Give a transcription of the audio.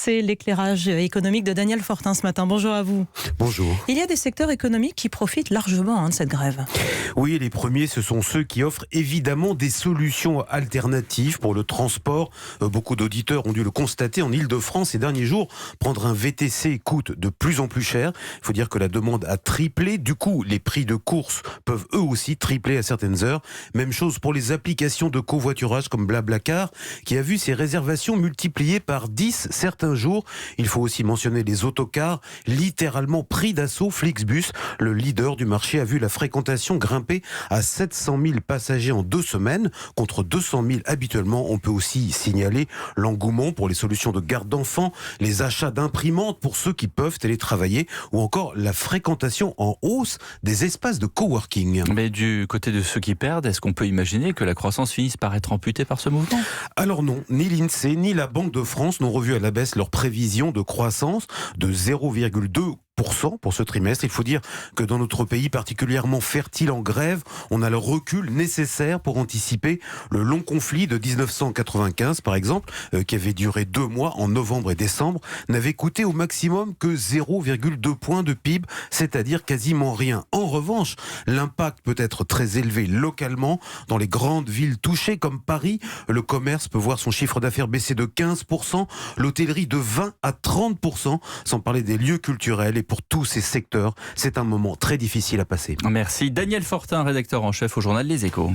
C'est l'éclairage économique de Daniel Fortin ce matin. Bonjour à vous. Bonjour. Il y a des secteurs économiques qui profitent largement de cette grève. Oui, les premiers, ce sont ceux qui offrent évidemment des solutions alternatives pour le transport. Beaucoup d'auditeurs ont dû le constater en Ile-de-France ces derniers jours. Prendre un VTC coûte de plus en plus cher. Il faut dire que la demande a triplé. Du coup, les prix de course peuvent eux aussi tripler à certaines heures. Même chose pour les applications de covoiturage comme Blablacar, qui a vu ses réservations multipliées par 10 certains jours. Il faut aussi mentionner les autocars, littéralement pris d'assaut. Flixbus, le leader du marché, a vu la fréquentation grimper à 700 000 passagers en 2 semaines, contre 200 000 habituellement. On peut aussi signaler l'engouement pour les solutions de garde d'enfants, les achats d'imprimantes pour ceux qui peuvent télétravailler, ou encore la fréquentation en hausse des espaces de coworking. Mais du côté de ceux qui perdent, est-ce qu'on peut imaginer que la croissance finisse par être amputée par ce mouvement ? Alors non, ni l'INSEE ni la Banque de France n'ont revu à la baisse leurs prévisions de croissance de 0,2% pour ce trimestre. Il faut dire que dans notre pays particulièrement fertile en grève, on a le recul nécessaire pour anticiper le long conflit de 1995, par exemple, qui avait duré 2 mois en novembre et décembre, n'avait coûté au maximum que 0,2 points de PIB, c'est-à-dire quasiment rien. En revanche, l'impact peut être très élevé localement dans les grandes villes touchées comme Paris. Le commerce peut voir son chiffre d'affaires baisser de 15%, l'hôtellerie de 20 à 30%, sans parler des lieux culturels. Et pour tous ces secteurs, c'est un moment très difficile à passer. Merci. Daniel Fortin, rédacteur en chef au journal Les Échos.